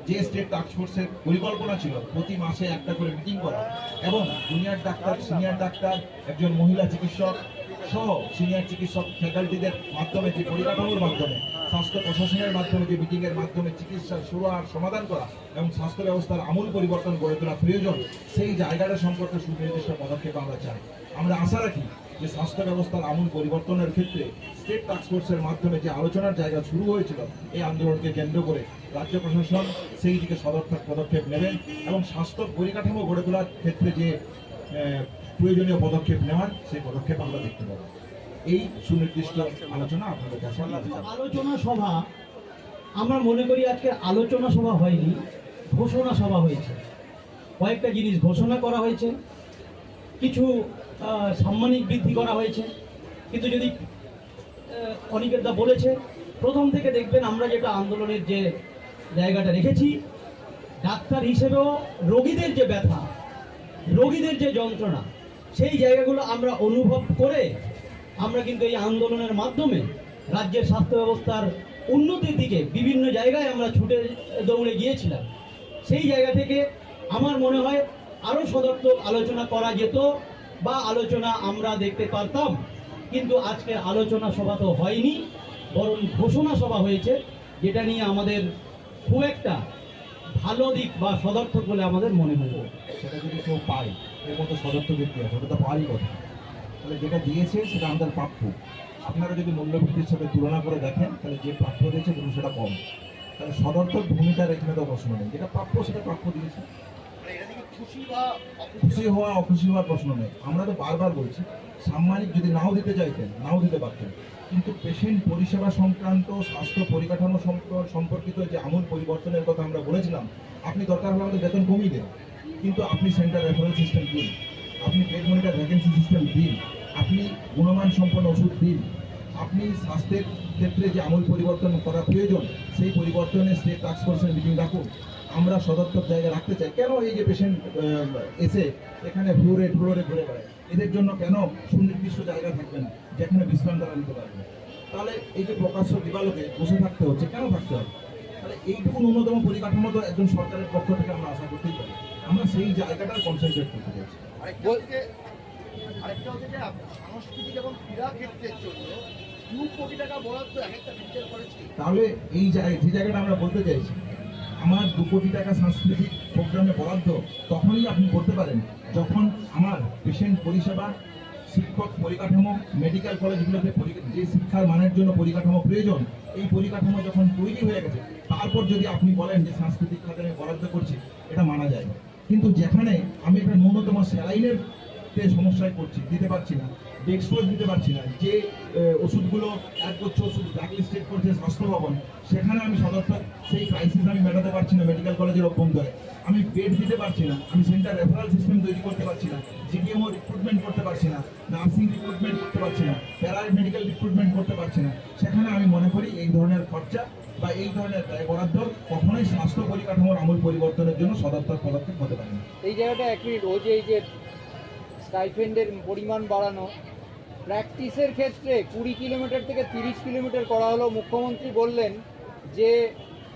যে স্টেট টাস্কফোর্সের পরিকল্পনা ছিল প্রতি মাসে একটা করে মিটিং করা এবং জুনিয়র ডাক্তার, সিনিয়র ডাক্তার, একজন মহিলা চিকিৎসক সহ সিনিয়র চিকিৎসক ফ্যাকাল্টিদের মাধ্যমে যে পরিকাঠামোর মাধ্যমে স্বাস্থ্য প্রশাসনের মাধ্যমে যে মিটিংয়ের মাধ্যমে চিকিৎসার শুরু আর সমাধান করা এবং স্বাস্থ্য ব্যবস্থার আমূল পরিবর্তন গড়ে তোলা প্রয়োজন, সেই জায়গাটা সম্পর্কে সুনির্দিষ্ট পদক্ষেপ আমরা চাই। আমরা আশা রাখি যে স্বাস্থ্য ব্যবস্থার আমূল পরিবর্তনের ক্ষেত্রে স্টেট টাস্কফোর্সের মাধ্যমে যে আলোচনার জায়গা শুরু হয়েছিল এই আন্দোলনকে কেন্দ্র করে রাজ্য প্রশাসন সেই দিকে সদর্থক পদক্ষেপ নেবেন এবং স্বাস্থ্য পরিকাঠামো গড়ে তোলার ক্ষেত্রে যে প্রয়োজনীয় পদক্ষেপ নেওয়ার সেই পদক্ষেপ আমরা দেখতে পাবো। এই সুনির্দিষ্ট আলোচনা আপনাদের কাছে আলোচনা সভা আমরা মনে করি আজকে আলোচনা সভা হয়নি, ঘোষণা সভা হয়েছে। কয়েকটা জিনিস ঘোষণা করা হয়েছে, কিছু সাম্মানিক বৃদ্ধি করা হয়েছে। কিন্তু যদি অনিকেতদা বলেছে প্রথম থেকে দেখবেন আমরা যেটা আন্দোলনের যে জায়গাটা রেখেছি, ডাক্তার হিসেবেও রোগীদের যে ব্যথা, রোগীদের যে যন্ত্রণা, সেই জায়গাগুলো আমরা অনুভব করে আমরা কিন্তু এই আন্দোলনের মাধ্যমে রাজ্যের স্বাস্থ্য ব্যবস্থার উন্নতির দিকে বিভিন্ন জায়গায় আমরা ছুটে দৌড়ে গিয়েছিলাম। সেই জায়গা থেকে আমার মনে হয় আরও সদর্থক আলোচনা করা যেত বা আলোচনা আমরা দেখতে পারতাম। কিন্তু আজকে আলোচনা সভা তো হয়নি, বরং ঘোষণা সভা হয়েছে, যেটা নিয়ে আমাদের খুব একটা ভালো দিক বা সদর্থক বলে আমাদের মনে হয়। সেটা যদি কেউ পায়, এর মতো সদর্থক ব্যক্তি আছে, ওটা তো পাওয়ারই কথা। তাহলে যেটা দিয়েছে সেটা আমাদের প্রাপ্য। আপনারা যদি মূল্যবৃদ্ধির সাথে তুলনা করে দেখেন তাহলে যে প্রাপ্য দিয়েছে কিন্তু সেটা কম। তাহলে সদর্থক ভূমিকার এখানে তো প্রশ্ন নেই, যেটা প্রাপ্য সেটা প্রাপ্য দিয়েছে। খুশি হওয়া অখুশি হওয়ার প্রশ্ন নেই। আমরা তো বারবার বলছি সাম্মানিক যদি নাও দিতে চাইতেন নাও দিতে পারতেন, কিন্তু পেশেন্ট পরিষেবা সংক্রান্ত স্বাস্থ্য পরিকাঠামো সম্পর্কিত যে আমূল পরিবর্তনের কথা আমরা বলেছিলাম, আপনি দরকার হলে আমাদের বেতন কমিয়ে দেন, কিন্তু আপনি সেন্টার রেফারেল সিস্টেম দিন, আপনি পেড মনিটর ভ্যাকেন্সি সিস্টেম দিন, আপনি গুণমান সম্পন্ন ওষুধ দিন, আপনি স্বাস্থ্যের ক্ষেত্রে যে আমূল পরিবর্তন করা প্রয়োজন সেই পরিবর্তনে স্টেট টাস্কফোর্সের মিটিং ডাকুন। আমরা সদর্থক জায়গায় রাখতে চাই। কেন এই যে পেশেন্ট এসে এখানে ফ্লোরে ঘুরে বেড়ায়, এদের জন্য কেন সুনির্দিষ্ট জায়গা থাকবে না যেখানে বিশ্রাম তারা নিতে পারবে? তাহলে এই যে প্রকাশ্য দিবালোকে বসে থাকতে হচ্ছে, কেন থাকতে হবে? তাহলে এইটুকু ন্যূনতম পরিকাঠামো তো একজন সরকারের পক্ষ থেকে আমরা আশা করতেই পারি। আমরা সেই জায়গাটার কনসেন্ট্রেট করতে চাইছি। আরেকটা হচ্ছে যে সাংস্কৃতিক এবং ক্রীড়া ক্ষেত্রের জন্য 2 কোটি টাকা বরাদ্দ একটা বিচার করেছি। তাহলে এই যে জায়গাটা আমরা বলতে চাইছি, আমার 2 কোটি টাকা সাংস্কৃতিক প্রোগ্রামে বরাদ্দ তখনই আপনি করতে পারেন যখন আমার পেশেন্ট পরিষেবা, শিক্ষক পরিকাঠামো, মেডিকেল কলেজগুলোতে যে শিক্ষার মানের জন্য পরিকাঠামো প্রয়োজন, এই পরিকাঠামো যখন তৈরি হয়ে গেছে তারপর যদি আপনি বলেন যে সাংস্কৃতিক খাতে আমি বরাদ্দ করছি, এটা মানা যায়। কিন্তু যেখানে আমি একটা ন্যূনতম স্যালাইনের সমস্যায় পড়ছি, দিতে পারছি না, ডেক্সপোজ দিতে পারছি না, যে ওষুধগুলো একগুচ্ছ ওষুধ ব্ল্যাক লিস্টেড করছে স্বাস্থ্য ভবন, সেখানে আমি সদর্থক সেই ক্রাইসিস আমি মেটাতে পারছি না মেডিকেল কলেজের অভ্যন্তরে, আমি বেড দিতে পারছি না, আমি সেন্টার রেফারেল সিস্টেম তৈরি করতে পারছি না, জিডিএমও রিক্রুটমেন্ট করতে পারছি না, নার্সিং রিক্রুটমেন্ট করতে পারছি না, প্যারা মেডিকেল রিক্রুটমেন্ট করতে পারছি না, সেখানে আমি মনে করি এই ধরনের খরচা বা এই ধরনের ব্যয় বরাদ্দ কখনোই স্বাস্থ্য পরিকাঠামোর আমূল পরিবর্তনের জন্য সদর্থক পদক্ষেপ হতে পারে না। এই জায়গাটা এক মিনিট, ও যে এই যে স্টাইফেন্ডের পরিমাণ বাড়ানো, প্র্যাকটিসের ক্ষেত্রে 20 কিলোমিটার থেকে 30 কিলোমিটার করা হলো। মুখ্যমন্ত্রী বললেন যে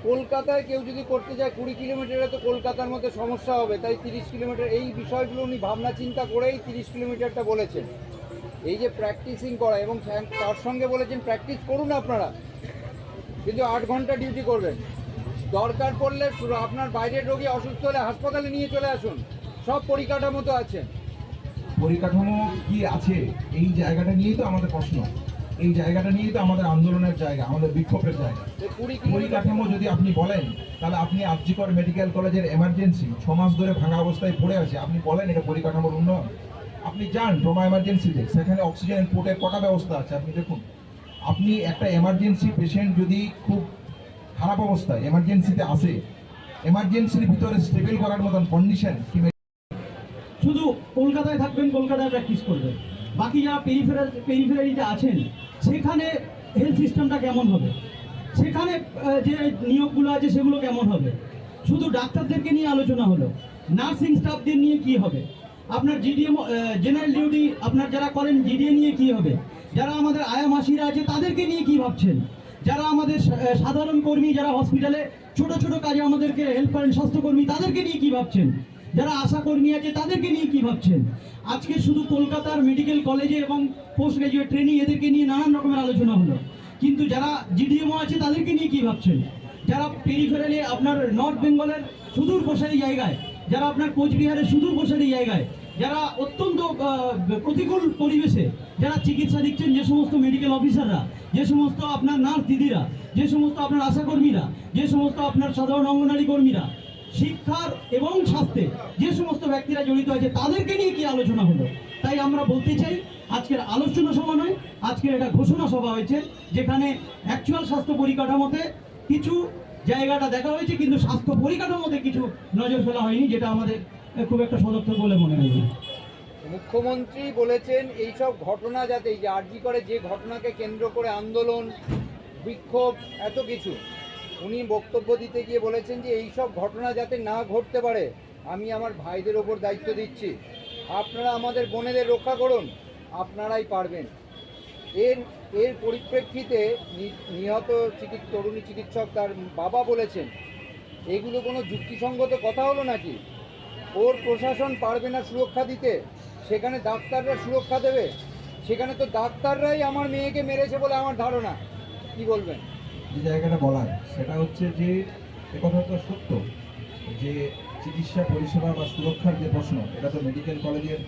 কলকাতায় কেউ যদি করতে যায় 20 কিলোমিটারে তো কলকাতার মধ্যে সমস্যা হবে, তাই 30 কিলোমিটার। এই বিষয়গুলো উনি ভাবনা চিন্তা করেই 30 কিলোমিটারটা বলেছেন। এই যে প্র্যাকটিসিং করা, এবং তার সঙ্গে বলেছেন প্র্যাকটিস করুন আপনারা, কিন্তু 8 ঘন্টা ডিউটি করবেন। দরকার পড়লে আপনার বাইরের রোগী অসুস্থ হলে হাসপাতালে নিয়ে চলে আসুন, সব পরিকাঠামো তো আছে। পরিকাঠামো কি আছে এই জায়গাটা নিয়েই তো আমাদের প্রশ্ন, এই জায়গাটা নিয়েই তো আমাদের আন্দোলনের জায়গা, আমাদের বিক্ষোভের জায়গা। পরিকাঠামো যদি আপনি বলেন তাহলে আপনি আরজিকর মেডিকেল কলেজের এমার্জেন্সি 6 মাস ধরে ভাঙা অবস্থায় পড়ে আছে, আপনি বলেন এটা পরিকাঠামোর উন্নয়ন? আপনি যান ট্রমা এমার্জেন্সিতে, সেখানে অক্সিজেন পোর্টের কটা ব্যবস্থা আছে আপনি দেখুন। আপনি একটা এমার্জেন্সি পেশেন্ট যদি খুব খারাপ অবস্থায় এমার্জেন্সিতে আসে, এমার্জেন্সির ভিতরে স্টেবল করার মতন কন্ডিশন কি? শুধু কলকাতায় থাকবেন, কলকাতায় প্র্যাকটিস করবেন, বাকি যারা পেরিফেরারিতে আছেন সেখানে হেলথ সিস্টেমটা কেমন হবে, সেখানে যে নিয়োগগুলো আছে সেগুলো কেমন হবে? শুধু ডাক্তারদেরকে নিয়ে আলোচনা হলো, নার্সিং স্টাফদের নিয়ে কি হবে? আপনার জিডিএম জেনারেল ডিউটি আপনার যারা করেন জিডিএ নিয়ে কি হবে? যারা আমাদের আয়া মাসিরা আছে তাদেরকে নিয়ে কি ভাবছেন? যারা আমাদের সাধারণ কর্মী, যারা হসপিটালে ছোট ছোট কাজে আমাদেরকে হেল্প করেন, স্বাস্থ্যকর্মী, তাদেরকে নিয়ে কি ভাবছেন? যারা আশা কর্মী আছে তাদেরকে নিয়ে কি ভাবছেন? আজকে শুধু কলকাতার মেডিকেল কলেজে এবং পোস্ট গ্রাজুয়েট ট্রেনিং এদেরকে নিয়ে নানান রকমের আলোচনা হলো, কিন্তু যারা জিডিএমও আছে তাদেরকে নিয়ে কি ভাবছেন? যারা পেরিফেরালি আপনার নর্থ বেঙ্গলের সুদূর প্রসারী জায়গায়, যারা আপনার কোচবিহারের সুদূর প্রসারী জায়গায়, যারা অত্যন্ত প্রতিকূল পরিবেশে যারা চিকিৎসা দিচ্ছেন, যে সমস্ত মেডিকেল অফিসাররা, যে সমস্ত আপনার নার্স দিদিরা, যে সমস্ত আপনার আশাকর্মীরা, যে সমস্ত আপনার সাধারণ অঙ্গনারী কর্মীরা, শিক্ষার এবং স্বাস্থ্যে যে সমস্ত ব্যক্তিরা জড়িত আছে, তাদেরকে নিয়ে কি আলোচনা হলো? তাই আমরা বলতে চাই, আজকের আলোচনা সভা নয়, আজকের এটা ঘোষণা সভা হয়েছে, যেখানে অ্যাকচুয়াল স্বাস্থ্য পরিকাঠামোতে কিছু জায়গাটা দেখা হয়েছে, কিন্তু স্বাস্থ্য পরিকাঠামোতে কিছু নজর ফেলা হয়নি, যেটা আমাদের খুব একটা সদর্থক বলে মনে হয়নি। মুখ্যমন্ত্রী বলেছেন এইসব ঘটনা যাতে, এই যে আরজি করে যে ঘটনাকে কেন্দ্র করে আন্দোলন, বিক্ষোভ, এত কিছু, উনি বক্তব্য দিতে গিয়ে বলেছেন যে এইসব ঘটনা যাতে না ঘটতে পারে আমি আমার ভাইদের ওপর দায়িত্ব দিচ্ছি, আপনারা আমাদের বোনেদের রক্ষা করুন, আপনারাই পারবেন। এর পরিপ্রেক্ষিতে নিহত তরুণী চিকিৎসক তার বাবা বলেছেন এগুলো কোনো যুক্তিসঙ্গত কথা হলো নাকি? ওর প্রশাসন পারবে না সুরক্ষা দিতে, সেখানে ডাক্তাররা সুরক্ষা দেবে? সেখানে তো ডাক্তাররাই আমার মেয়েকে মেরেছে বলে আমার ধারণা। কি বলবেন? যে জায়গাটা বলার সেটা হচ্ছে যে একথা তো সত্য যে চিকিৎসা পরিষেবা বা সুরক্ষার যে প্রশ্ন, এটা তো মেডিকেল কলেজের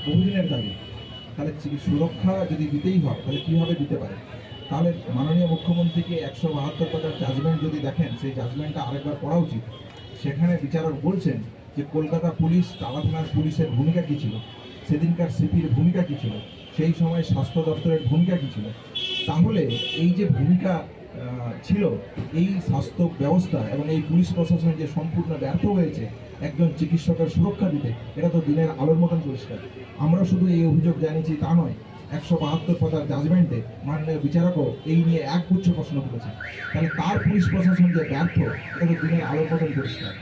বহুদিনের দাবি। তাহলে সুরক্ষা যদি দিতেই হয় তাহলে কীভাবে দিতে পারে? তাহলে মাননীয় মুখ্যমন্ত্রীকে 172 পাতার জাজমেন্ট যদি দেখেন, সেই জাজমেন্টটা আরেকবার পড়া উচিত। সেখানে বিচারক বলছেন যে কলকাতা পুলিশ, টালা থানার পুলিশের ভূমিকা কী ছিল, সেদিনকার সিপির ভূমিকা কী ছিল, সেই সময় স্বাস্থ্য দপ্তরের ভূমিকা কী ছিল। তাহলে এই যে ভূমিকা ছিল, এই স্বাস্থ্য ব্যবস্থা এবং এই পুলিশ প্রশাসন যে সম্পূর্ণ ব্যর্থ হয়েছে একজন চিকিৎসকের সুরক্ষা দিতে, এটা তো দিনের আলোর মতন পরিষ্কার। আমরা শুধু এই অভিযোগ জানিয়েছি তা নয়, 172 পাতার জাজমেন্টে মাননীয় বিচারকও এই নিয়ে একগুচ্ছ প্রশ্ন তুলেছে। তাহলে তার পুলিশ প্রশাসন যে ব্যর্থ, এটা তো দিনের আলোর মতন পরিষ্কার।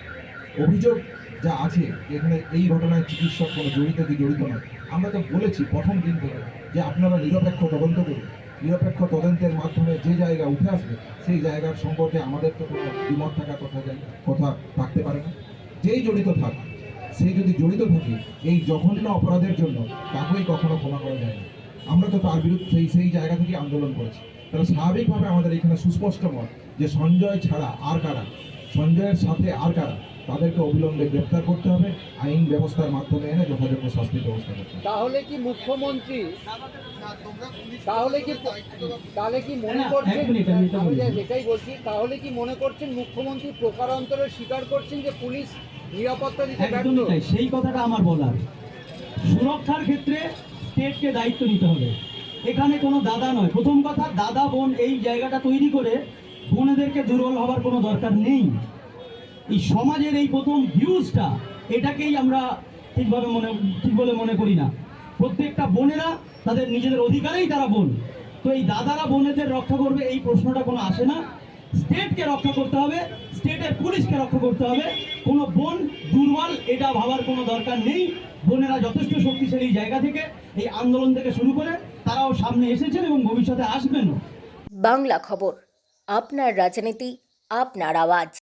অভিযোগ যা আছে এখানে এই ঘটনায় চিকিৎসক কোনো জড়িত কি জড়িত নয়, আমরা তো বলেছি প্রথম দিন থেকে যে আপনারা নিরপেক্ষ তদন্ত করুন। নিরপেক্ষ তদন্তের মাধ্যমে যে জায়গা উঠে আসবে সেই জায়গার সম্পর্কে আমাদের তো কোনো দ্বিমত থাকার কথা থাকতে পারে না। যেই জড়িত থাক, সেই যদি জড়িত থাকে এই জঘন্য অপরাধের জন্য তাকেই কখনো ক্ষমা করা যায় না। আমরা তো তার বিরুদ্ধে সেই জায়গা থেকে আন্দোলন করেছি। তাহলে স্বাভাবিকভাবে আমাদের এখানে সুস্পষ্ট মত যে সঞ্জয় ছাড়া আর কারা, সঞ্জয়ের সাথে আর কারা, তাদেরকে অবিলম্বে গ্রেপ্তার করতে হবে, আইন ব্যবস্থার মাধ্যমে এনে যথাযথ শাস্তির ব্যবস্থা করতে হবে। তাহলে কি মুখ্যমন্ত্রী তোমরা পুলিশ তাহলে কি মনে করছেন, এক মিনিট, আমি এটা আমি বলি। যেটাই বলছি, তাহলে কি মনে করছেন মুখ্যমন্ত্রী প্রকারান্তরে স্বীকার করছেন যে পুলিশ নিরাপত্তা দিতে ব্যর্থ? একদমই তাই, সেই কথাটা আমার বলার। সুরক্ষার ক্ষেত্রে স্টেটকে দায়িত্ব নিতে হবে, এখানে কোনো দাদা নয়। প্রথম কথা, দাদা বোন এই জায়গাটা তৈরি করে বোনেদেরকে দুর্বল হবার কোনো দরকার নেই। এই সমাজের এই প্রথম ভিউজটা, এটাকেই আমরা ঠিক বলে মনে করি না। প্রত্যেকটা বোনেরা তাদের নিজেদের অধিকারেই তারা বোন, তো এই দাদারা বোনেদের রক্ষা করবে এই প্রশ্নটা কোনো আসে না। স্টেটকে রক্ষা করতে হবে, স্টেটের পুলিশকে রক্ষা করতে হবে। কোনো বোন দুর্বল এটা ভাবার কোনো দরকার নেই। বোনেরা যথেষ্ট শক্তিশালী জায়গা থেকে এই আন্দোলন থেকে শুরু করে তারাও সামনে এসেছেন এবং ভবিষ্যতে আসবেন। বাংলা খবর, আপনার রাজনীতি, আপনার আওয়াজ।